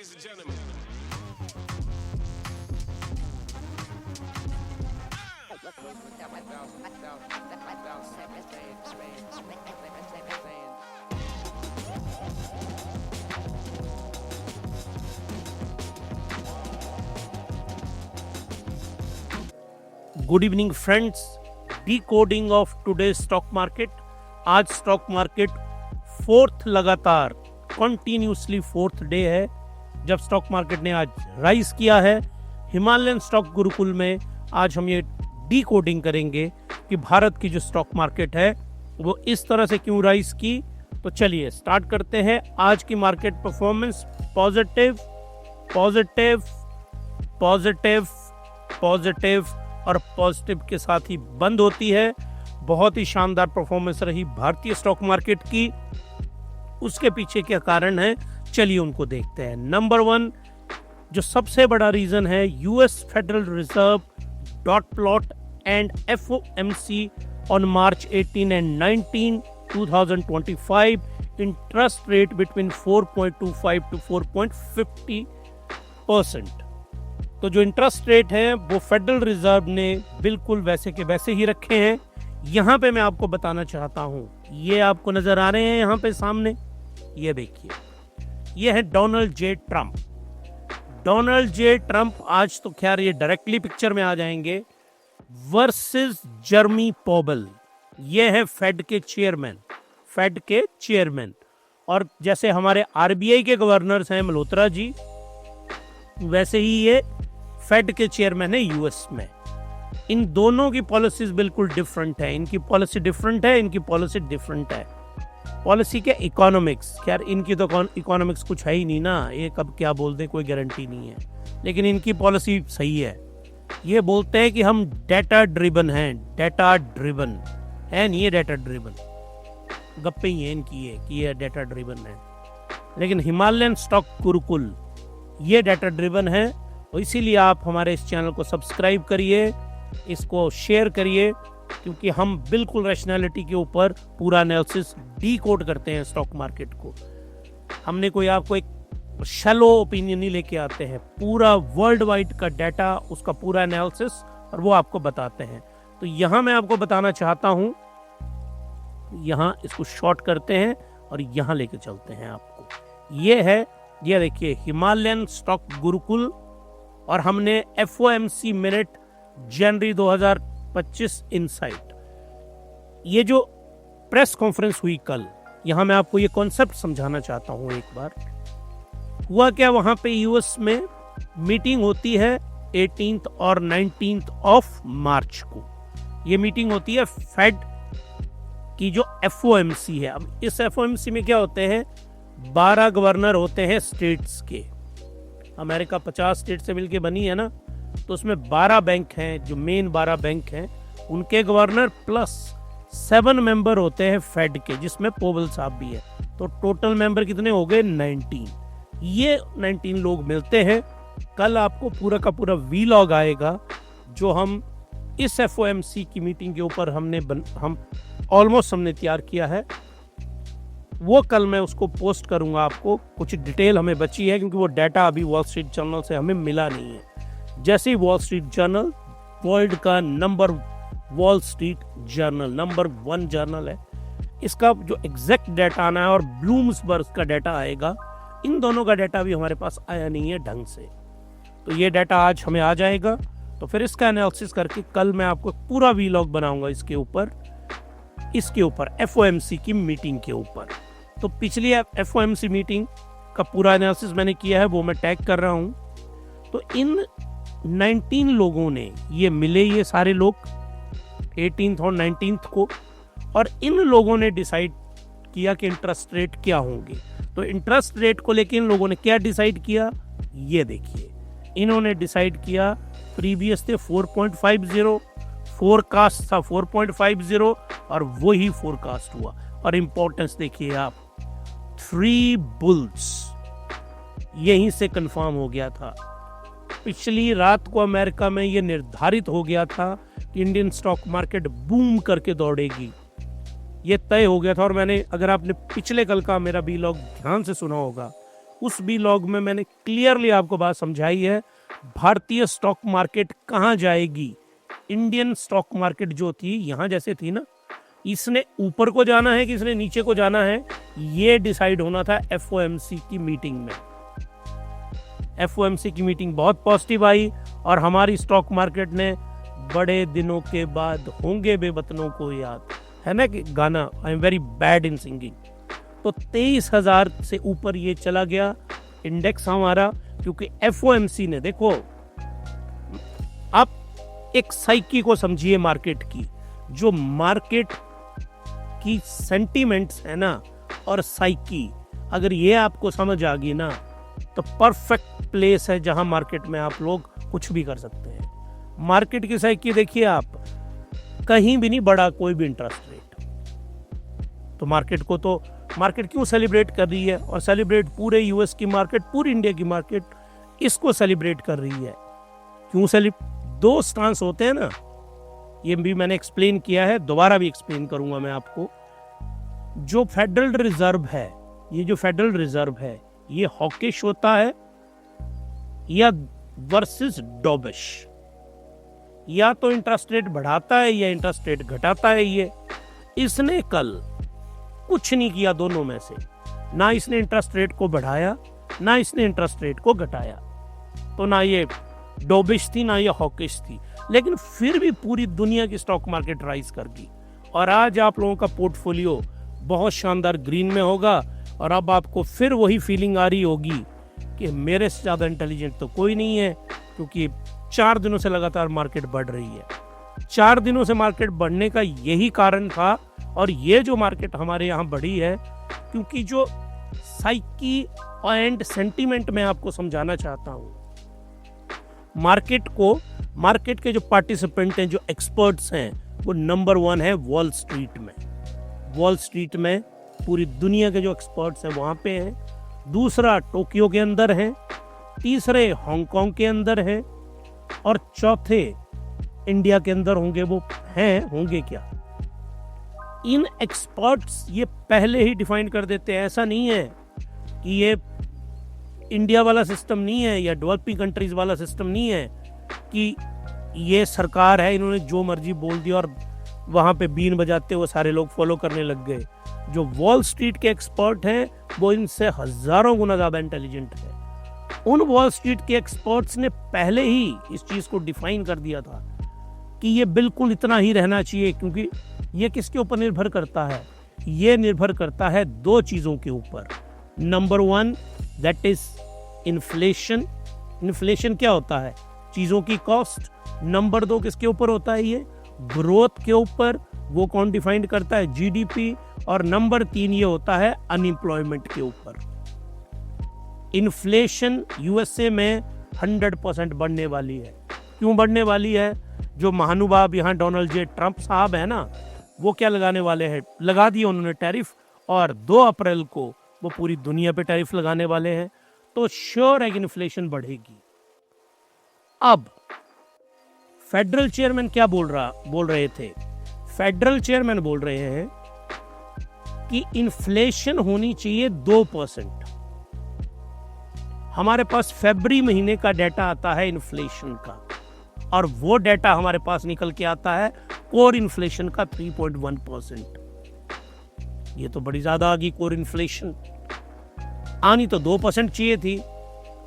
ladies and gentlemen. Good evening friends, D coding of today stock market. आज stock market fourth लगातार continuously fourth day है जब stock market ने आज rise किया है। हिमालयन स्टॉक गुरुकुल में आज हम ये डी कोडिंग करेंगे कि भारत की जो स्टॉक मार्केट है वो इस तरह से क्यों राइज की। तो चलिए स्टार्ट करते हैं। आज की market performance positive positive positive positive और पॉजिटिव के साथ ही बंद होती है। बहुत ही शानदार परफॉर्मेंस रही भारतीय स्टॉक मार्केट की। उसके पीछे क्या कारण है, चलिए उनको देखते हैं। नंबर 1 जो सबसे बड़ा रीजन है, US federal reserve dot plot and FOMC on March 18 and 19 2025 interest rate between 4.25 to 4.50%। तो जो इंटरेस्ट रेट है वो फेडरल रिजर्व ने बिल्कुल वैसे के वैसे ही रखे हैं। यहाँ पे मैं आपको बताना चाहता हूँ, ये आपको नजर आ रहे हैं यहाँ पे सामने, ये देखिए, ये है Donald J Trump. Donald J Trump आज तो खैर ये डायरेक्टली पिक्चर में आ जाएंगे, वर्सेस जर्मी पोवेल। ये है फेड के चेयरमैन। और जैसे हमारे आरबीआई के गवर्नर्स हैं मल्होत्रा जी, वैसे ही ये फेड के चेयरमैन है यूएस में। इन दोनों की पॉलिसीज बिल्कुल डिफरेंट है। इनकी पॉलिसी डिफरेंट है, इनकी पॉलिसी डिफरेंट है। पॉलिसी के इकोनॉमिक्स, खैर इनकी तो इकोनॉमिक्स कुछ है ही नहीं ना, ये कब क्या बोल दे कोई गारंटी नहीं है, लेकिन इनकी पॉलिसी सही है। ये बोलते हैं कि हम डेटा ड्रिवन हैं, डेटा ड्रिवन है नहीं, ये डेटा ड्रिवन गप्पे ही है इनकी ये कि ये डेटा ड्रिवन है। लेकिन हिमालयन स्टॉक गुरुकुल ये डेटा ड्रिवन है, और इसीलिए आप हमारे इस चैनल को सब्सक्राइब करिए, इसको शेयर करिए, क्योंकि हम बिल्कुल रैशनैलिटी के ऊपर पूरा एनालिसिस डी कोड करते हैं स्टॉक मार्केट को। हमने कोई आपको एक शैलो ओपिनियन नहीं लेके आते हैं, पूरा वर्ल्ड वाइड का डाटा, उसका पूरा एनालिसिस, और वो आपको बताते हैं। तो यहाँ मैं आपको बताना चाहता हूँ, यहाँ इसको शॉर्ट करते हैं और यहाँ लेके चलते हैं आपको। ये है, ये देखिए हिमालयन स्टॉक गुरुकुल, और हमने एफओएमसी मिनट जनवरी 2025 इनसाइट। ये जो प्रेस कॉन्फ्रेंस हुई कल, यहां मैं आपको ये कॉन्सेप्ट समझाना चाहता हूं एक बार। हुआ क्या, वहां पे यूएस में मीटिंग होती है 18 और 19 ऑफ मार्च को। ये मीटिंग होती है फेड की जो एफओएमसी है। अब इस एफओएमसी में क्या होते हैं, 12 गवर्नर होते हैं स्टेट्स के। अमेरिका 50 स्टेट से मिलके बनी है ना, तो उसमें 12 बैंक हैं, जो मेन 12 बैंक हैं, उनके गवर्नर प्लस 7 मेंबर होते हैं फेड के, जिसमें पोवेल साहब भी है। तो टोटल मेंबर कितने हो गए, 19। ये 19 लोग मिलते हैं। कल आपको पूरा का पूरा वीलॉग आएगा जो हम इस एफओएमसी की मीटिंग के ऊपर हम ऑलमोस्ट हमने तैयार किया है। वो कल मैं उसको पोस्ट करूंगा आपको। कुछ डिटेल हमें बची है क्योंकि वो डाटा अभी वॉल स्ट्रीट जर्नल से हमें मिला नहीं है। जैसे ही वॉल स्ट्रीट जर्नल, वर्ल्ड का wall street journal number 1 journal है, इसका जो एग्जैक्ट डाटा आना है और ब्लूमसबर्ग का डाटा आएगा, इन दोनों का डाटा भी हमारे पास आया नहीं है ढंग से। तो ये डाटा आज हमें आ जाएगा, तो फिर इसका एनालिसिस करके कल मैं आपको पूरा वीलॉग बनाऊंगा इसके ऊपर एफओएमसी की मीटिंग के ऊपर। तो पिछली एफओएमसी मीटिंग का पूरा एनालिसिस मैंने किया है, वो मैं टैग कर रहा हूं। तो इन 19 लोगों ने ये मिले, ये सारे लोग 18 और 19 को, और इन लोगों ने डिसाइड किया कि इंटरेस्ट रेट क्या होंगे। तो इंटरेस्ट रेट को लेकर इन लोगों ने क्या डिसाइड किया, ये देखिए। इन्होंने डिसाइड किया, प्रीवियस थे 4.50, फोरकास्ट था 4.50, और वही फोरकास्ट हुआ। और इंपॉर्टेंस देखिए आप, 3 बुल्स यहीं से कंफर्म हो गया था। पिछली रात को अमेरिका में यह निर्धारित हो गया था कि इंडियन स्टॉक मार्केट बूम करके दौड़ेगी, ये तय हो गया था। और मैंने, अगर आपने पिछले कल का मेरा वीलॉग ध्यान से सुना होगा, उस व्लॉग में मैंने क्लियरली आपको बात समझाई है, भारतीय स्टॉक मार्केट कहाँ जाएगी। इंडियन स्टॉक मार्केट जो थी यहाँ जैसे थी ना, इसने ऊपर को जाना है कि इसने नीचे को जाना है, ये डिसाइड होना था FOMC की मीटिंग में। FOMC की मीटिंग बहुत पॉजिटिव आई और हमारी स्टॉक मार्केट ने बड़े दिनों के बाद होंगे बेवतनों को याद, है ना कि गाना, I am very bad in singing. तो 23,000 से ऊपर ये चला गया इंडेक्स हमारा, क्योंकि FOMC ने, देखो आप एक साइकी को समझिए मार्केट की, जो मार्केट की सेंटीमेंट्स है ना और साइकी, अगर ये आपको समझ आ गई ना तो परफेक्ट प्लेस है जहां मार्केट में आप लोग कुछ भी कर सकते हैं। मार्केट की साइकी देखिए आप, कहीं भी नहीं बढ़ा कोई भी इंटरेस्ट रेट, तो मार्केट क्यों सेलिब्रेट कर रही है, और सेलिब्रेट पूरे यूएस की मार्केट, पूरी इंडिया की मार्केट इसको सेलिब्रेट कर रही है। क्यों दो स्टांस होते हैं ना, ये भी मैंने एक्सप्लेन किया है, दोबारा भी एक्सप्लेन करूंगा मैं आपको। जो फेडरल रिजर्व है, ये जो फेडरल रिजर्व है, ये हॉकिश होता है या वर्सेस डॉबिश, या तो इंटरेस्ट रेट बढ़ाता है या इंटरेस्ट रेट घटाता है। ये इसने कल कुछ नहीं किया दोनों में से, ना इसने इंटरेस्ट रेट को बढ़ाया ना इसने इंटरेस्ट रेट को घटाया, तो ना ये डॉबिश थी ना ये हॉकिश थी, लेकिन फिर भी पूरी दुनिया की स्टॉक मार्केट राइज कर गई। और आज आप लोगों का पोर्टफोलियो बहुत शानदार ग्रीन में होगा, और अब आपको फिर वही फीलिंग आ रही होगी कि मेरे से ज़्यादा इंटेलिजेंट तो कोई नहीं है, क्योंकि 4 दिनों से लगातार मार्केट बढ़ रही है। 4 दिनों से मार्केट बढ़ने का यही कारण था, और ये जो मार्केट हमारे यहाँ बढ़ी है, क्योंकि जो साइकी एंड सेंटीमेंट मैं आपको समझाना चाहता हूँ, मार्केट के जो पार्टिसिपेंट हैं, जो एक्सपर्ट्स हैं, वो नंबर 1 है वॉल स्ट्रीट में। वॉल स्ट्रीट में पूरी दुनिया के जो एक्सपर्ट्स हैं वहाँ पे हैं। दूसरा टोक्यो के अंदर है, तीसरे हांगकांग के अंदर है, और चौथे इंडिया के अंदर होंगे। वो होंगे क्या? इन एक्सपर्ट्स ये पहले ही डिफाइन कर देते हैं। ऐसा नहीं है कि ये इंडिया वाला सिस्टम नहीं है या डेवलपिंग कंट्रीज वाला सिस्टम नहीं है कि ये सरकार है, इन्होंने जो मर्जी बोल दिया और वहाँ पे बीन बजाते हुए सारे लोग फॉलो करने लग गए। जो वॉल स्ट्रीट के एक्सपर्ट हैं वो इनसे हजारों गुना ज़्यादा इंटेलिजेंट है। उन वॉल स्ट्रीट के एक्सपर्ट्स ने पहले ही इस चीज़ को डिफाइन कर दिया था कि ये बिल्कुल इतना ही रहना चाहिए, क्योंकि ये किसके ऊपर निर्भर करता है? ये निर्भर करता है 2 चीज़ों के ऊपर। Number 1 that is inflation. Inflation क्या होता है? चीज़ों की कॉस्ट। नंबर 2 किसके ऊपर होता है? ये ग्रोथ के ऊपर। वो कौन डिफाइन करता है? GDP। और नंबर 3 ये होता है अनएम्प्लॉयमेंट के ऊपर। इन्फ्लेशन USA में 100% बढ़ने वाली है। क्यों बढ़ने वाली है? जो महानुभाव यहाँ डोनाल्ड जे ट्रंप साहब है ना, वो क्या लगाने वाले हैं? लगा दिए उन्होंने टैरिफ, और 2 अप्रैल को वो पूरी दुनिया पे टैरिफ लगाने वाले हैं। तो श्योर है कि इन्फ्लेशन बढ़ेगी। अब फेडरल चेयरमैन क्या बोल रहे थे? फेडरल चेयरमैन बोल रहे हैं कि इन्फ्लेशन होनी चाहिए 2%। हमारे पास फरवरी महीने का डाटा आता है इन्फ्लेशन का, और वो डाटा हमारे पास निकल के आता है कोर इन्फ्लेशन का 3.1%। ये तो बड़ी ज्यादा आ गई कोर इन्फ्लेशन, आनी तो 2% चाहिए थी।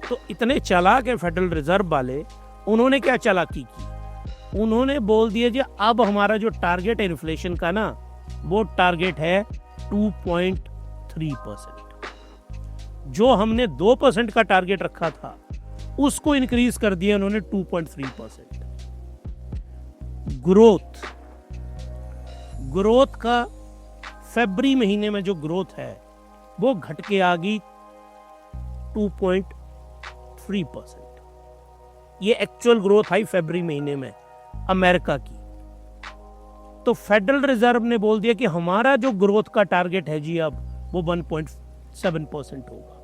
तो इतने चालाक है फेडरल रिजर्व वाले, उन्होंने क्या चालाकी की? उन्होंने बोल दिया जी अब हमारा जो टारगेट है इन्फ्लेशन का ना, वो टारगेट है 2.3%। जो हमने 2% का टारगेट रखा था उसको इंक्रीज कर दिया उन्होंने 2.3%। ग्रोथ का फरवरी महीने में जो ग्रोथ है वो घट के आ गई 2.3%। ये एक्चुअल ग्रोथ आई फरवरी महीने में अमेरिका की। तो फेडरल रिजर्व ने बोल दिया कि हमारा जो ग्रोथ का टारगेट है जी अब वो 1.7% होगा।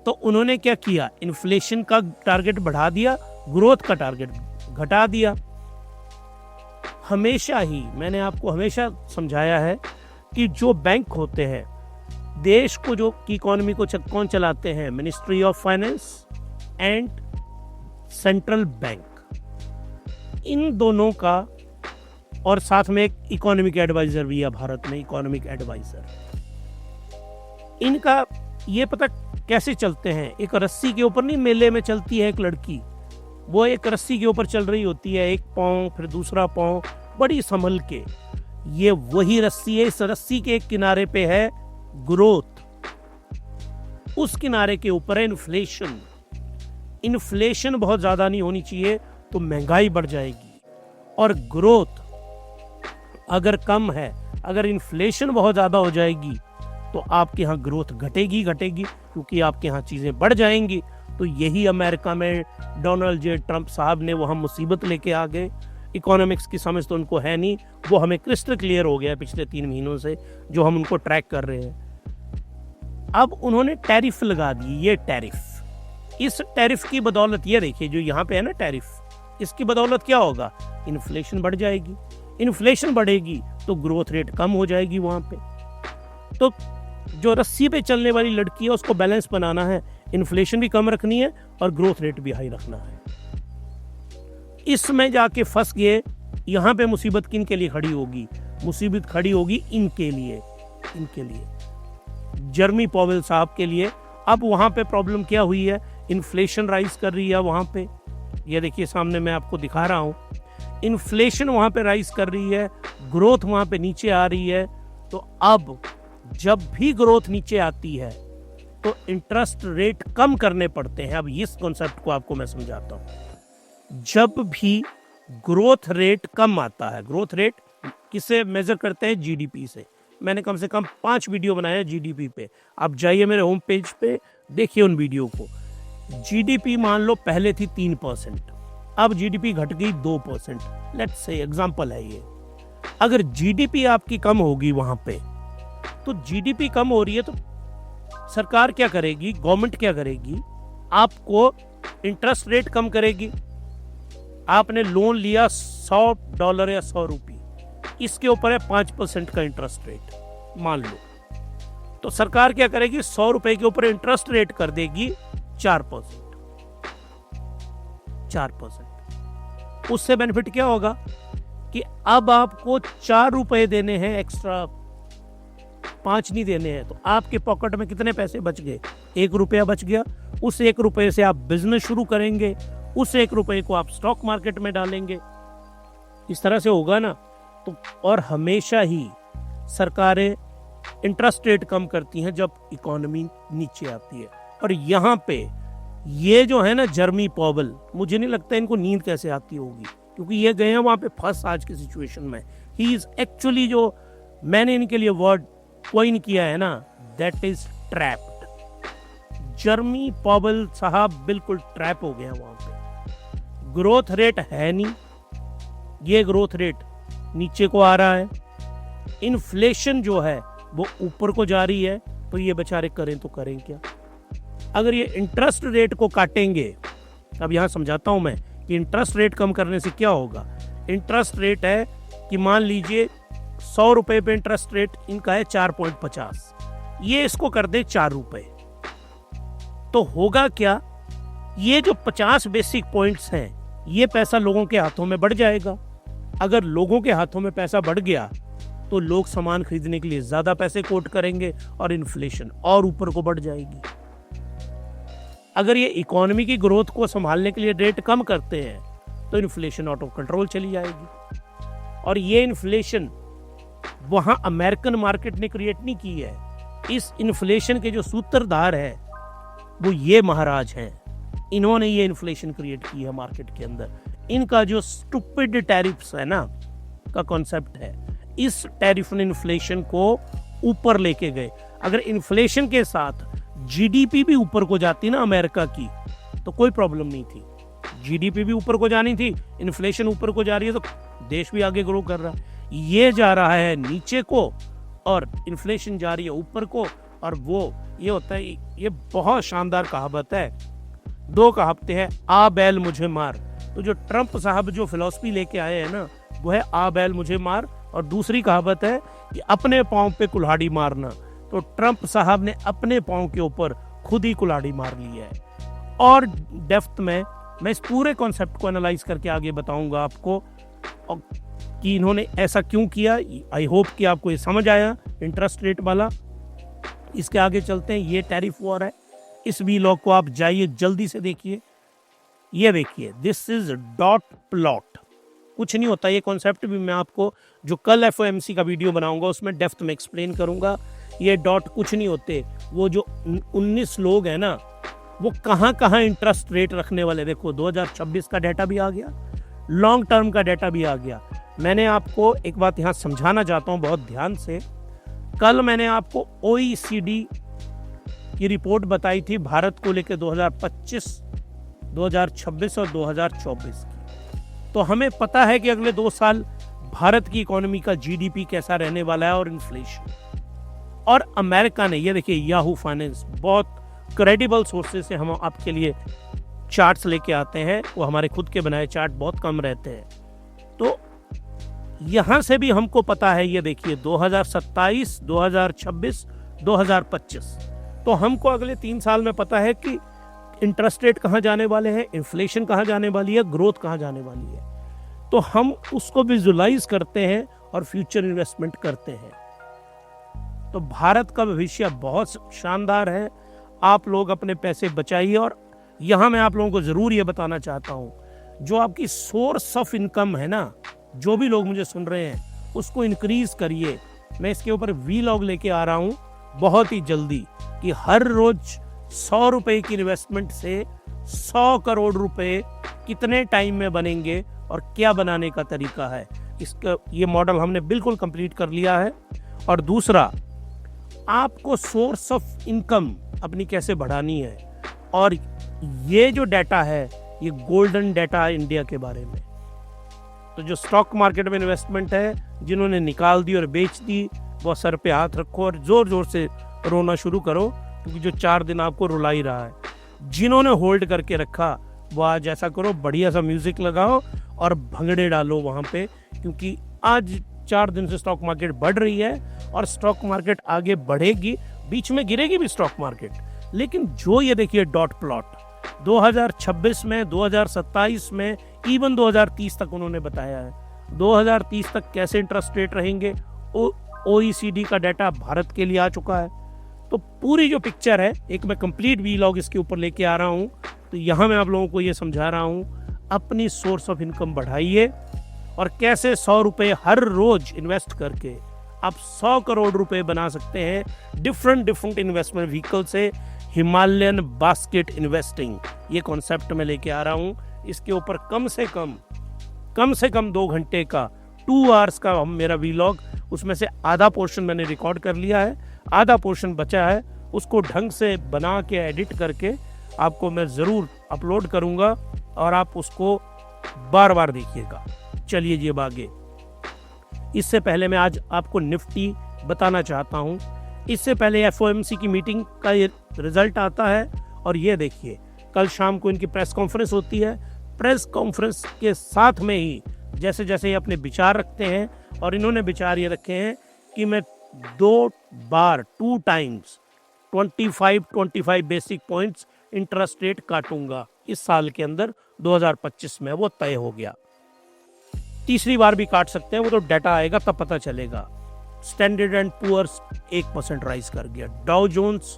तो उन्होंने क्या किया? इन्फ्लेशन का टारगेट बढ़ा दिया, ग्रोथ का टारगेट घटा दिया। मैंने आपको हमेशा समझाया है कि जो बैंक होते हैं देश को जो की इकोनॉमी को कौन चलाते हैं? Ministry of finance and central bank. इन दोनों का, और साथ में एक इकोनॉमिक एडवाइजर भी है भारत में, इकोनॉमिक एडवाइजर। इनका ये पता कैसे चलते हैं? एक रस्सी के ऊपर नहीं, मेले में चलती है एक लड़की, वो एक रस्सी के ऊपर चल रही होती है, एक पांव फिर दूसरा पांव, बड़ी संभल के। ये वही रस्सी है। इस रस्सी के एक किनारे पे है ग्रोथ, उस किनारे के ऊपर है इन्फ्लेशन। इन्फ्लेशन बहुत ज्यादा नहीं होनी चाहिए तो महंगाई बढ़ जाएगी, और ग्रोथ अगर कम है, अगर इन्फ्लेशन बहुत ज्यादा हो जाएगी तो आपके यहाँ ग्रोथ घटेगी क्योंकि आपके यहाँ चीजें बढ़ जाएंगी। तो यही अमेरिका में डोनाल्ड जे ट्रंप साहब ने वहां मुसीबत लेके आ गए। इकोनॉमिक्स की समझ तो उनको है नहीं, वो हमें क्रिस्टल क्लियर हो गया पिछले 3 महीनों से जो हम उनको ट्रैक कर रहे हैं। अब उन्होंने टैरिफ लगा दी। ये टैरिफ, इस टैरिफ की बदौलत, ये देखिए जो यहाँ पे है ना टैरिफ, इसकी बदौलत क्या होगा? इन्फ्लेशन बढ़ जाएगी। इन्फ्लेशन बढ़ेगी तो ग्रोथ रेट कम हो जाएगी वहां पे। तो जो रस्सी पे चलने वाली लड़की है उसको बैलेंस बनाना है, इन्फ्लेशन भी कम रखनी है और ग्रोथ रेट भी हाई रखना है। इसमें जाके फंस गए। यहाँ पे मुसीबत किन के लिए खड़ी होगी? मुसीबत खड़ी होगी इनके लिए, जर्मी पॉवेल साहब के लिए। अब वहां पे प्रॉब्लम क्या हुई है? इन्फ्लेशन राइज कर रही है वहां पे, ये देखिए सामने मैं आपको दिखा रहा हूं। इन्फ्लेशन वहां पे राइज कर रही है, ग्रोथ वहां पे नीचे आ रही है। तो अब जब भी ग्रोथ नीचे आती है तो इंटरेस्ट रेट कम करने पड़ते हैं। अब इस कॉन्सेप्ट को आपको मैं समझाता हूं। जब भी ग्रोथ रेट कम आता है, ग्रोथ रेट किससे मेजर करते हैं? जीडीपी से। मैंने कम से कम 5 वीडियो बनाया है जीडीपी पे, आप जाइए मेरे होम पेज पे, देखिए उन वीडियो को। जीडीपी मान लो पहले थी 3%, अब जीडीपी घट गई 2%। लेट्स से एग्जांपल है ये। अगर जीडीपी आपकी कम होगी वहां पे, तो जीडीपी कम हो रही है तो सरकार क्या करेगी, गवर्नमेंट क्या करेगी? आपको इंटरेस्ट रेट कम करेगी। आपने लोन लिया $100 या ₹100, इसके ऊपर है 5% का इंटरेस्ट रेट मान लो, तो सरकार क्या करेगी? ₹100 के ऊपर इंटरेस्ट रेट कर देगी 4%। उससे बेनिफिट क्या होगा कि अब आपको ₹4 देने हैं एक्स्ट्रा, 5 नहीं देने हैं। तो आपके पॉकेट में कितने पैसे बच गए? ₹1 बच गया। उस ₹1 से आप बिजनेस शुरू करेंगे, उस ₹1 को आप स्टॉक मार्केट में डालेंगे। इस तरह से होगा ना। तो और हमेशा ही सरकारें इंटरेस्ट रेट कम करती हैं जब इकोनॉमी नीचे आती है। और यहाँ पे ये जो है ना जर्मी पॉवेल, मुझे नहीं लगता इनको नींद कैसे आती होगी, क्योंकि ये गए हैं वहां पे फंस आज की सिचुएशन में। ही इज एक्चुअली, जो मैंने इनके लिए वर्ड कोइन किया है ना, दैट इज ट्रैप्ड। जर्मी पॉवेल साहब बिल्कुल ट्रैप हो गए हैं वहां पे। ग्रोथ रेट है नहीं, ये ग्रोथ रेट नीचे को आ रहा है। इन्फ्लेशन जो है वो ऊपर को जा रही है। तो ये बेचारे करें तो करें क्या? अगर ये इंटरेस्ट रेट को काटेंगे, अब यहां समझाता हूं मैं कि इंटरेस्ट रेट कम करने से क्या होगा। इंटरेस्ट रेट है कि मान लीजिए ₹100 पे इंटरेस्ट रेट इनका है 4.50, ये इसको कर दे ₹4, तो होगा क्या? ये जो 50 बेसिक पॉइंट्स हैं, ये पैसा लोगों के हाथों में बढ़ जाएगा। अगर लोगों के हाथों में पैसा बढ़ गया तो लोग सामान खरीदने के लिए ज्यादा पैसे कोट करेंगे और इन्फ्लेशन और ऊपर को बढ़ जाएगी। अगर ये इकोनॉमी की ग्रोथ को संभालने के लिए रेट कम करते हैं तो इन्फ्लेशन आउट ऑफ कंट्रोल चली जाएगी। और ये इन्फ्लेशन वहां अमेरिकन मार्केट ने क्रिएट नहीं की है। इस इन्फ्लेशन के जो सूत्रधार है वो ये महाराज हैं, इन्होंने ये इन्फ्लेशन क्रिएट की है मार्केट के अंदर। इनका जो स्टूपिड टैरिफ्स है ना का कॉन्सेप्ट है, इस टैरिफ ने इन्फ्लेशन को ऊपर लेके गए। अगर इन्फ्लेशन के साथ जीडीपी भी ऊपर को जाती ना अमेरिका की, तो कोई प्रॉब्लम नहीं थी। जीडीपी भी ऊपर को जानी थी, इन्फ्लेशन ऊपर को जा रही है तो देश भी आगे ग्रो कर रहा है। ये जा रहा है नीचे को और इन्फ्लेशन जा रही है ऊपर को। और वो ये होता है, ये बहुत शानदार कहावत है, 2 कहावतें हैं, आ बैल मुझे मार। तो जो ट्रंप साहब जो फिलॉसफी लेके आए हैं ना, वो है आ बैल मुझे मार। और दूसरी कहावत है कि अपने पांव पे कुल्हाड़ी मारना। तो ट्रंप साहब ने अपने पांव के ऊपर खुद ही कुल्हाड़ी मार ली है। और डेप्थ में मैं इस पूरे कॉन्सेप्ट को एनालाइज करके आगे बताऊंगा आपको कि इन्होंने ऐसा क्यों किया। आई होप कि आपको ये समझ आया इंटरेस्ट रेट वाला। इसके आगे चलते हैं। ये टैरिफ वॉर है। इस वीलॉग को आप जाइए जल्दी से देखिए। ये देखिए, दिस इज डॉट प्लॉट। कुछ नहीं होता, ये कॉन्सेप्ट भी मैं आपको जो कल एफओएमसी का वीडियो बनाऊंगा उसमें डेप्थ में एक्सप्लेन करूंगा। ये डॉट कुछ नहीं होते, वो जो 19 लोग हैं ना, वो कहाँ कहाँ इंटरेस्ट रेट रखने वाले। देखो 2026 का डाटा भी आ गया, लॉन्ग टर्म का डाटा भी आ गया। मैंने आपको एक बात यहाँ समझाना चाहता हूँ बहुत ध्यान से। कल मैंने आपको OECD की रिपोर्ट बताई थी भारत को लेकर 2025, 2026 और 2024 की। तो हमें पता है कि अगले 2 साल भारत की इकोनॉमी का GDP कैसा रहने वाला है और इन्फ्लेशन। और अमेरिका ने, ये देखिए याहू फाइनेंस, बहुत क्रेडिबल सोर्सेज से हम आपके लिए चार्ट्स लेके आते हैं। वो हमारे खुद के बनाए चार्ट बहुत कम रहते हैं। तो यहां से भी हमको पता है, ये देखिए 2027, 2026, 2025। तो हमको अगले 3 साल में पता है कि इंटरेस्ट रेट कहाँ जाने वाले हैं, इन्फ्लेशन कहाँ जाने वाली है, ग्रोथ कहाँ जाने वाली है। तो हम उसको विजुलाइज करते हैं और फ्यूचर इन्वेस्टमेंट करते हैं। तो भारत का भविष्य बहुत शानदार है। आप लोग अपने पैसे बचाइए। और यहाँ मैं आप लोगों को ज़रूर ये बताना चाहता हूँ, जो आपकी सोर्स ऑफ इनकम है ना, जो भी लोग मुझे सुन रहे हैं, उसको इंक्रीज करिए। मैं इसके ऊपर वीलॉग लेके आ रहा हूँ बहुत ही जल्दी कि हर रोज 100 रुपए की इन्वेस्टमेंट से 100 करोड़ रुपए कितने टाइम में बनेंगे और क्या बनाने का तरीका है। इसका ये मॉडल हमने बिल्कुल कंप्लीट कर लिया है। और दूसरा, आपको सोर्स ऑफ इनकम अपनी कैसे बढ़ानी है। और ये जो डाटा है, ये गोल्डन डाटा है इंडिया के बारे में। तो जो स्टॉक मार्केट में इन्वेस्टमेंट है, जिन्होंने निकाल दी और बेच दी, वो सर पे हाथ रखो और जोर जोर से रोना शुरू करो, क्योंकि जो 4 दिन आपको रुला ही रहा है। जिन्होंने होल्ड करके रखा, वो आज ऐसा करो, बढ़िया सा म्यूजिक लगाओ और भंगड़े डालो वहां पे, क्योंकि आज 4 दिन से स्टॉक मार्केट बढ़ रही है और स्टॉक मार्केट आगे बढ़ेगी। बीच में गिरेगी भी स्टॉक मार्केट, लेकिन जो ये देखिए डॉट प्लॉट 2026 में, 2027 में, इवन 2030 तक उन्होंने बताया है। 2030 तक कैसे इंटरेस्ट रेट रहेंगे, OECD का डाटा भारत के लिए आ चुका है। तो पूरी जो पिक्चर है, एक मैं कंप्लीट वीलॉग इसके ऊपर लेके आ रहा हूँ। तो यहाँ मैं आप लोगों को ये समझा रहा हूँ, अपनी सोर्स ऑफ इनकम बढ़ाइए और कैसे 100 रुपए हर रोज इन्वेस्ट करके आप 100 करोड़ रुपए बना सकते हैं डिफरेंट इन्वेस्टमेंट व्हीकल से। हिमालयन बास्केट इन्वेस्टिंग, ये कॉन्सेप्ट में लेके आ रहा हूँ। इसके ऊपर कम से कम 2 घंटे का, 2 आवर्स का मेरा वीलॉग, उसमें से आधा पोर्शन मैंने रिकॉर्ड कर लिया है, आधा पोर्शन बचा है। उसको ढंग से बना के एडिट करके आपको मैं ज़रूर अपलोड करूँगा और आप उसको बार बार देखिएगा। चलिए जी अब आगे। इससे पहले मैं आज आपको निफ्टी बताना चाहता हूँ। इससे पहले एफओएमसी की मीटिंग का ये रिजल्ट आता है और ये देखिए, कल शाम को इनकी प्रेस कॉन्फ्रेंस होती है। प्रेस कॉन्फ्रेंस के साथ में ही जैसे जैसे ये अपने विचार रखते हैं, और इन्होंने विचार ये रखे हैं कि मैं 2 times 25 basic points interest rate काटूंगा इस साल के अंदर। 2025 में वो तय हो गया। तीसरी बार भी काट सकते हैं, वो तो डाटा आएगा तब पता चलेगा। स्टैंडर्ड एंड पुअर्स 1% राइज कर गया, डाउ जोन्स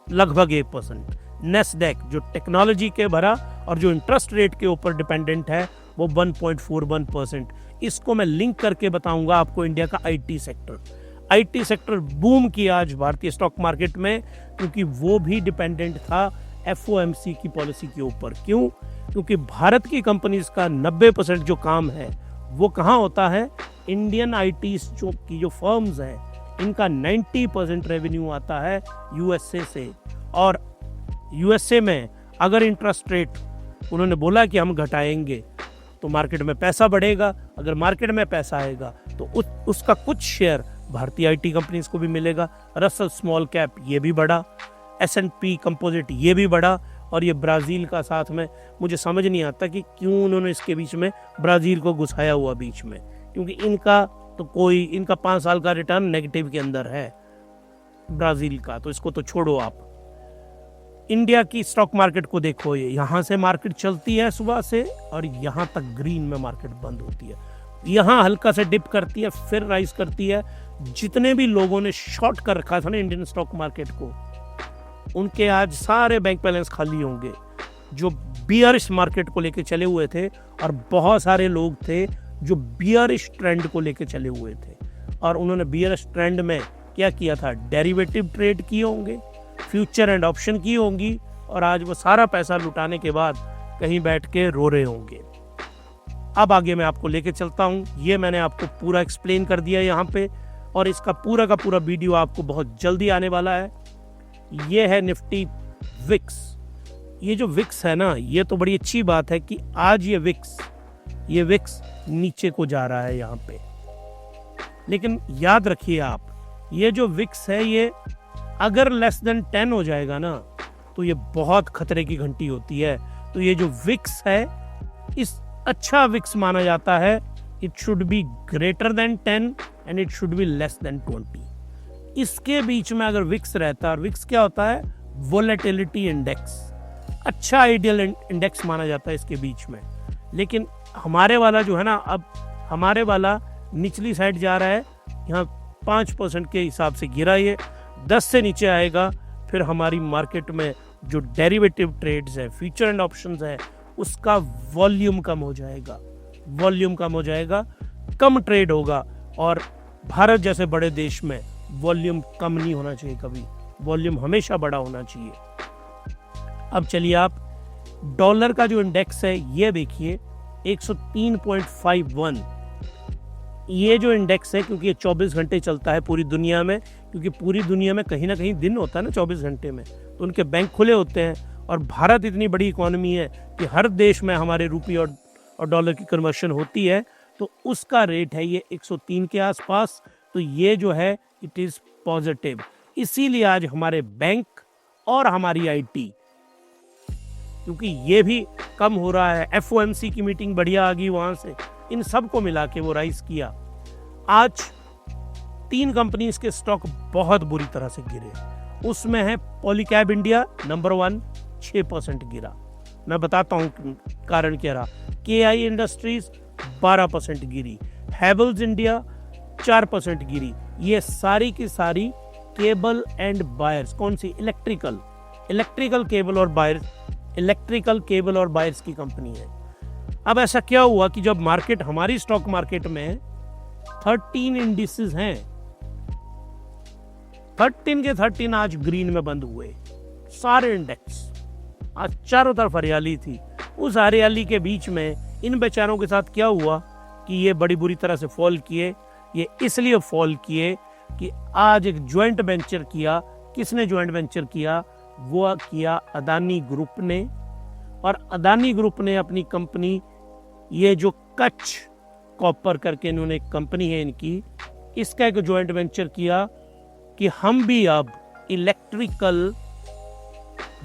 लगभग 1%, नेस्डैक जो टेक्नोलॉजी के भरा और जो इंटरेस्ट रेट के ऊपर डिपेंडेंट है वो 1.41%। इसको मैं लिंक करके बताऊंगा आपको। इंडिया का आईटी सेक्टर बूम किया आज भारतीय स्टॉक मार्केट में, क्योंकि वो भी डिपेंडेंट था एफओएमसी की पॉलिसी के ऊपर। क्यों? क्योंकि भारत की कंपनीज का 90% जो काम है वो कहाँ होता है? इंडियन आईटी की जो फर्म्स हैं, इनका 90% रेवेन्यू आता है यूएसए से। और यूएसए में अगर इंटरेस्ट रेट उन्होंने बोला कि हम घटाएंगे तो मार्केट में पैसा बढ़ेगा। अगर मार्केट में पैसा आएगा तो उसका कुछ शेयर भारतीय आईटी कंपनीज को भी मिलेगा। रसल स्मॉल कैप ये भी बढ़ा, S&P कंपोजिट ये भी बढ़ा, और ये ब्राज़ील का साथ में, मुझे समझ नहीं आता कि क्यों उन्होंने इसके बीच में ब्राज़ील को घुसाया हुआ बीच में, क्योंकि इनका 5 साल का रिटर्न नेगेटिव के अंदर है। ब्राजील का, तो इसको तो छोड़ो आप। इंडिया की स्टॉक मार्केट को देखो, ये यहाँ से मार्केट चलती है सुबह से और यहाँ तक ग्रीन में मार्केट बंद होती है, यहाँ हल्का से डिप करती है फिर राइज करती है। जितने भी लोगों ने शॉर्ट कर रखा था ना इंडियन स्टॉक मार्केट को, उनके आज सारे बैंक बैलेंस खाली होंगे। जो बियरिश मार्केट को लेके चले हुए थे, और बहुत सारे लोग थे जो बियरिश ट्रेंड को लेके चले हुए थे, और उन्होंने बियरिश ट्रेंड में क्या किया था, डेरिवेटिव ट्रेड किए होंगे, फ्यूचर एंड ऑप्शन की होंगी, और आज वो सारा पैसा लुटाने के बाद कहीं बैठ के रो रहे होंगे। अब आगे मैं आपको लेके चलता हूँ, ये मैंने आपको पूरा एक्सप्लेन कर दिया यहाँ पे, और इसका पूरा का पूरा वीडियो आपको बहुत जल्दी आने वाला है। ये है निफ्टी विक्स। ये जो विक्स है ना, ये तो बड़ी अच्छी बात है कि आज ये विक्स नीचे को जा रहा है यहाँ पे, लेकिन याद रखिए आप, ये जो विक्स है ये अगर लेस देन 10 हो जाएगा ना, तो ये बहुत खतरे की घंटी होती है। तो ये जो विक्स है, इस अच्छा विक्स माना जाता है। It should be greater than 10 and it should be less than 20। इसके बीच में अगर विक्स रहता है, और विक्स क्या होता है, वोलेटिलिटी इंडेक्स, अच्छा आइडियल इंडेक्स माना जाता है इसके बीच में। लेकिन हमारे वाला जो है ना, अब हमारे वाला निचली साइड जा रहा है, यहाँ 5% के हिसाब से गिरा, ये 10 से नीचे आएगा, फिर हमारी मार्केट में जो डेरिवेटिव ट्रेड्स है, फ्यूचर एंड ऑप्शंस है, उसका वॉल्यूम कम हो जाएगा, कम ट्रेड होगा। और भारत जैसे बड़े देश में वॉल्यूम कम नहीं होना चाहिए, कभी वॉल्यूम हमेशा बड़ा होना चाहिए। अब चलिए आप डॉलर का जो इंडेक्स है ये देखिए, 103.51। ये जो इंडेक्स है, क्योंकि ये 24 घंटे चलता है पूरी दुनिया में, क्योंकि पूरी दुनिया में कहीं ना कहीं दिन होता है ना 24 घंटे में, तो उनके बैंक खुले होते हैं। और भारत इतनी बड़ी इकोनॉमी है कि हर देश में हमारे रुपये और डॉलर की कन्वर्शन होती है, तो उसका रेट है ये 103 के आसपास। तो ये जो है इट इज़ पॉजिटिव। इसीलिए आज हमारे बैंक और हमारी आईटी, क्योंकि ये भी कम हो रहा है, एफओएमसी की मीटिंग बढ़िया आ गई वहाँ से, इन सब को मिला के वो राइज किया। आज 3 कंपनीज के स्टॉक बहुत बुरी तरह से गिरे। उसमें है पॉलीकैब इंडिया नंबर 1, 6% गिरा। मैं बताता हूँ कारण क्या रहा। केआई इंडस्ट्रीज 12% गिरी, हैवेल्स इंडिया 4% गिरी। ये सारी की सारी केबल एंड वायर्स, कौन सी, इलेक्ट्रिकल केबल और वायर्स की कंपनी है। अब ऐसा क्या हुआ कि जब मार्केट, हमारी स्टॉक मार्केट में 13 इंडिसेस हैं, 13 के 13 आज ग्रीन में बंद हुए, सारे इंडेक्स। आज चारों तरफ हरियाली थी। उस हरियाली के बीच में इन बेचारों के साथ क्या हुआ कि ये बड़ी बुरी तरह से फॉल किए। ये इसलिए फॉल किए कि आज एक ज्वाइंट वेंचर किया। किसने ज्वाइंट वेंचर किया? वो किया अदानी ग्रुप ने। और अदानी ग्रुप ने अपनी कंपनी, ये जो कच्छ कॉपर करके इन्होंने एक कंपनी है इनकी, इसका एक ज्वाइंट वेंचर किया कि हम भी अब इलेक्ट्रिकल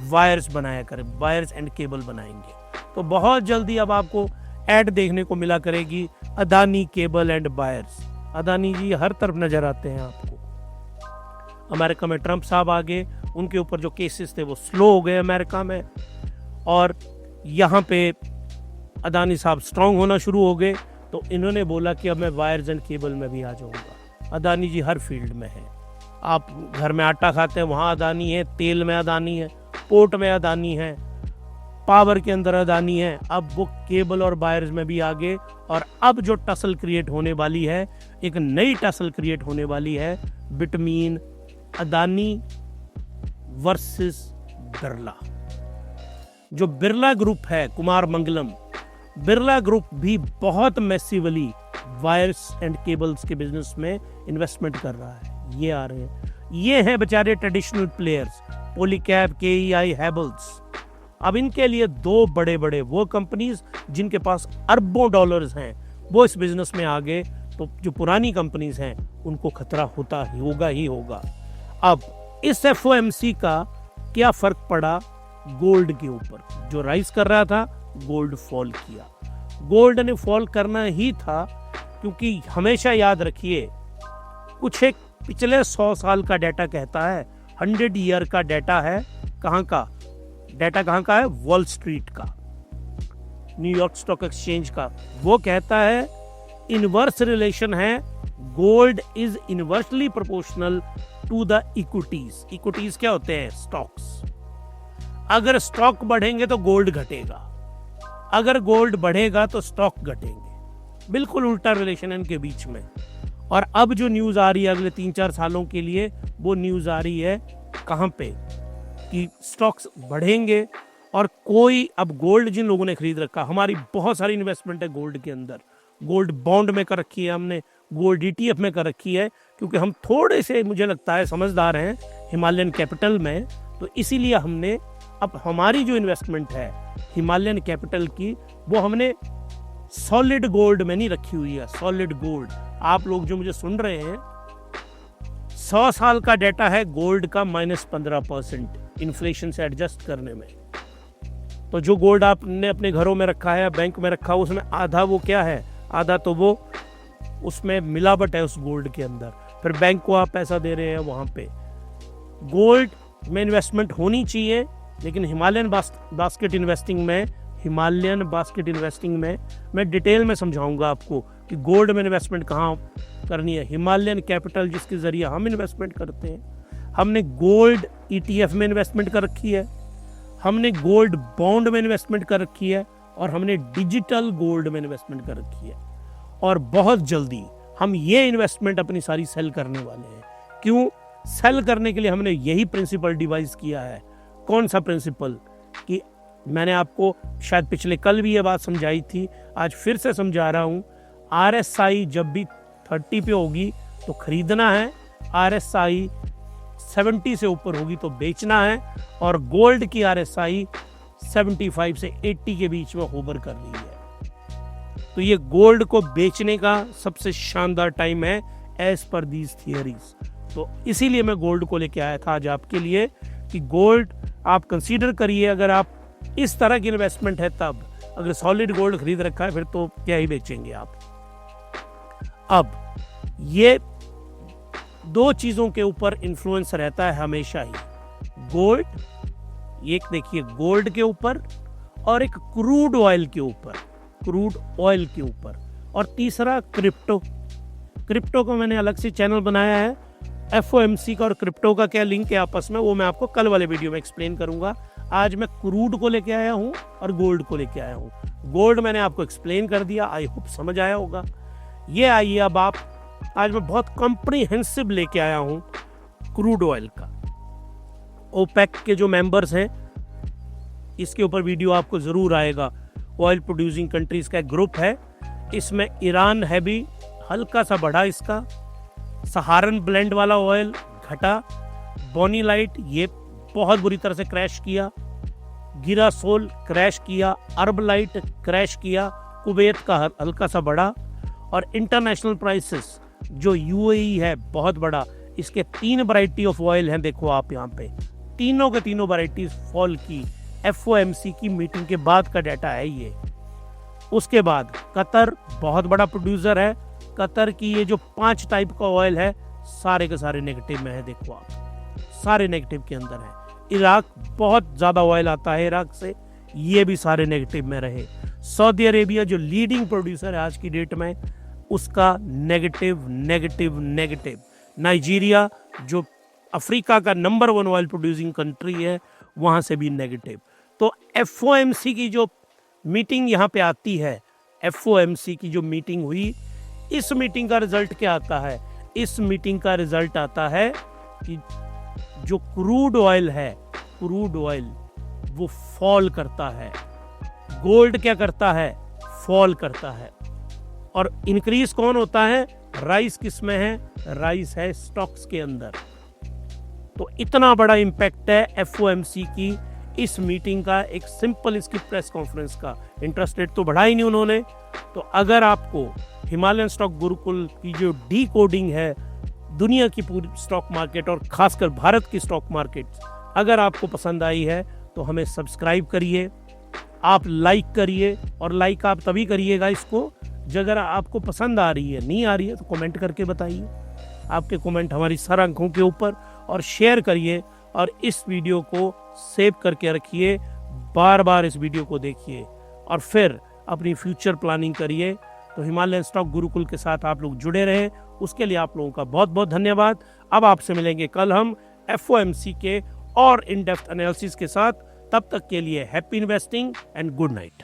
वायर्स बनाया करें, वायर्स एंड केबल बनाएंगे। तो बहुत जल्दी अब आपको ऐड देखने को मिला करेगी, Adani cable and wires. Adani ji हर तरफ नजर आते हैं आपको। अमेरिका में ट्रंप साहब आ गए, उनके ऊपर जो केसेस थे वो स्लो हो गए अमेरिका में, और यहाँ पे अदानी साहब स्ट्रांग होना शुरू हो गए। तो इन्होंने बोला कि अब मैं वायर्स एंड केबल में भी आ जाऊंगा। अदानी जी हर फील्ड में है। आप घर में आटा खाते हैं, वहाँ अदानी है, तेल में अदानी है, पोर्ट में अदानी है, पावर के अंदर अदानी है। अब वो केबल और वायर्स में भी आगे। और अब जो टसल क्रिएट होने वाली है, एक नई टसल क्रिएट होने वाली है बिटवीन अदानी वर्सेस बिरला। जो बिरला ग्रुप है, कुमार मंगलम, बिरला ग्रुप भी बहुत मैसिवली वायर्स एंड केबल्स के बिजनेस में इन्वेस्टमेंट कर रहा है। ये आ रहे हैं, ये हैं बेचारे traditional players, Polycab, KEI, Havells. अब इनके लिए 2 बड़े बड़े वो कंपनीज जिनके पास अरबों डॉलर्स हैं, वो इस बिजनेस में आ गए। तो जो पुरानी कंपनीज हैं उनको खतरा होता ही होगा। अब इस एफओएमसी का क्या फर्क पड़ा गोल्ड के ऊपर? जो राइज कर रहा था, गोल्ड फॉल किया। गोल्ड ने फॉल करना ही था, क्योंकि हमेशा याद रखिए, कुछ एक पिछले 100 साल का डाटा कहता है, 100 ईयर का डाटा है, कहाँ का डाटा, कहाँ का है, वॉल स्ट्रीट का, न्यूयॉर्क स्टॉक एक्सचेंज का। वो कहता है इनवर्स रिलेशन है, gold is inversely proportional to the equities. Equities क्या होते हैं, स्टॉक्स। अगर स्टॉक बढ़ेंगे तो गोल्ड घटेगा, अगर गोल्ड बढ़ेगा तो स्टॉक घटेंगे। बिल्कुल उल्टा रिलेशन है इनके बीच में। और अब जो न्यूज आ रही है अगले 3-4 सालों के लिए, वो न्यूज आ रही है कहां पे, कि स्टॉक्स बढ़ेंगे। और कोई अब गोल्ड जिन लोगों ने खरीद रखा, हमारी बहुत सारी इन्वेस्टमेंट है गोल्ड के अंदर, गोल्ड बॉन्ड में कर रखी है हमने, गोल्ड ETF में कर रखी है, क्योंकि हम थोड़े से मुझे लगता है समझदार हैं हिमालयन कैपिटल में। तो इसीलिए हमने अब हमारी जो इन्वेस्टमेंट है हिमालयन कैपिटल की, वो हमने सॉलिड गोल्ड में नहीं रखी हुई है। सॉलिड गोल्ड, आप लोग जो मुझे सुन रहे हैं, 100 साल का डाटा है गोल्ड का -15% इन्फ्लेशन से एडजस्ट करने में। तो जो गोल्ड आपने अपने घरों में रखा है, बैंक में रखा, उसमें आधा वो क्या है, आधा तो वो उसमें मिलावट है उस गोल्ड के अंदर, फिर बैंक को आप पैसा दे रहे हैं वहां पे। गोल्ड में इन्वेस्टमेंट होनी चाहिए, लेकिन हिमालयन बास्केट इन्वेस्टिंग में मैं डिटेल में समझाऊंगा आपको कि गोल्ड में इन्वेस्टमेंट कहाँ करनी है। हिमालयन कैपिटल जिसके जरिए हम इन्वेस्टमेंट करते हैं, हमने गोल्ड ETF में इन्वेस्टमेंट कर रखी है, हमने गोल्ड बॉन्ड में इन्वेस्टमेंट कर रखी है, और हमने डिजिटल गोल्ड में इन्वेस्टमेंट कर रखी है। और बहुत जल्दी हम ये इन्वेस्टमेंट अपनी सारी सेल करने वाले हैं। क्यों सेल करने के लिए हमने यही प्रिंसिपल डिवाइस किया है। कौन सा प्रिंसिपल, कि मैंने आपको शायद पिछले कल भी ये बात समझाई थी, आज फिर से समझा रहा हूँ। RSI जब भी 30 पे होगी तो खरीदना है, RSI 70 से ऊपर होगी तो बेचना है, और गोल्ड की RSI 75 से 80 के बीच में होवर कर रही है। तो ये गोल्ड को बेचने का सबसे शानदार टाइम है एज पर दीज थियरीज। तो इसीलिए मैं गोल्ड को लेके आया था आज आपके लिए, कि गोल्ड आप कंसीडर करिए। अगर आप इस तरह की इन्वेस्टमेंट है तब, अगर सॉलिड गोल्ड खरीद रखा है फिर तो क्या ही बेचेंगे आप। अब ये 2 चीजों के ऊपर इन्फ्लुएंस रहता है हमेशा ही, गोल्ड, एक देखिए गोल्ड के ऊपर, और एक क्रूड ऑयल के ऊपर, और तीसरा क्रिप्टो। क्रिप्टो को मैंने अलग से चैनल बनाया है, FOMC का और क्रिप्टो का क्या लिंक है आपस में, वो मैं आपको कल वाले वीडियो में एक्सप्लेन करूंगा। आज मैं क्रूड को लेके आया हूं और गोल्ड को लेके आया हूं। गोल्ड मैंने आपको एक्सप्लेन कर दिया, आई होप समझ आया होगा। ये आइए अब आप, आज मैं बहुत कॉम्प्रिहेंसिव लेके आया हूं क्रूड ऑयल का। ओपेक के जो मेंबर्स हैं, इसके ऊपर वीडियो आपको जरूर आएगा। ऑयल प्रोड्यूसिंग कंट्रीज का एक ग्रुप है, इसमें ईरान है भी, हल्का सा बढ़ा इसका। सहारन ब्लेंड वाला ऑयल घटा, बोनी लाइट ये बहुत बुरी तरह से क्रैश किया, गिरासोल क्रैश किया, अरब लाइट क्रैश किया, कुवैत का हल्का सा बढ़ा, और इंटरनेशनल प्राइसेस जो UAE है बहुत बड़ा। इसके 3 वैरायटी ऑफ ऑयल हैं, देखो आप यहाँ पे, तीनों के तीनों वैरायटीज फॉल की। FOMC की मीटिंग के बाद का डाटा है ये। उसके बाद कतर बहुत बड़ा प्रोड्यूसर है, कतर की ये जो 5 टाइप का ऑयल है सारे के सारे नेगेटिव में है, देखो आप, सारे नेगेटिव के अंदर है। इराक बहुत ज्यादा ऑयल आता है इराक से, ये भी सारे नेगेटिव में रहे। सऊदी अरेबिया जो लीडिंग प्रोड्यूसर है आज की डेट में, उसका नेगेटिव नेगेटिव नेगेटिव। नाइजीरिया जो अफ्रीका का नंबर 1 ऑयल प्रोड्यूसिंग कंट्री है, वहां से भी नेगेटिव। तो FOMC की जो मीटिंग यहाँ पे आती है, FOMC की जो मीटिंग हुई, इस मीटिंग का रिजल्ट क्या आता है? इस मीटिंग का रिजल्ट आता है कि जो क्रूड ऑयल है, क्रूड ऑयल वो फॉल करता है, गोल्ड क्या करता है, फॉल करता है। और इंक्रीज कौन होता है? राइस किस में है? राइस है स्टॉक्स के अंदर। तो इतना बड़ा इंपैक्ट है FOMC की इस मीटिंग का, एक सिंपल इसकी प्रेस कॉन्फ्रेंस का। इंटरेस्ट रेट तो बढ़ा ही नहीं उन्होंने। तो अगर आपको हिमालयन स्टॉक गुरुकुल की जो डी कोडिंग है दुनिया की पूरी स्टॉक मार्केट और खासकर भारत की स्टॉक मार्केट, अगर आपको पसंद आई है तो हमें सब्सक्राइब करिए, आप लाइक करिए, और लाइक आप तभी करिएगा इसको अगर आपको पसंद आ रही है, नहीं आ रही है तो कमेंट करके बताइए। आपके कमेंट हमारी सर आंखों के ऊपर, और शेयर करिए और इस वीडियो को सेव करके रखिए, बार बार इस वीडियो को देखिए और फिर अपनी फ्यूचर प्लानिंग करिए। तो हिमालयन स्टॉक गुरुकुल के साथ आप लोग जुड़े रहे, उसके लिए आप लोगों का बहुत बहुत धन्यवाद। अब आपसे मिलेंगे कल हम FOMC के और इन डेप्थ एनालिसिस के साथ। तब तक के लिए happy investing and good night.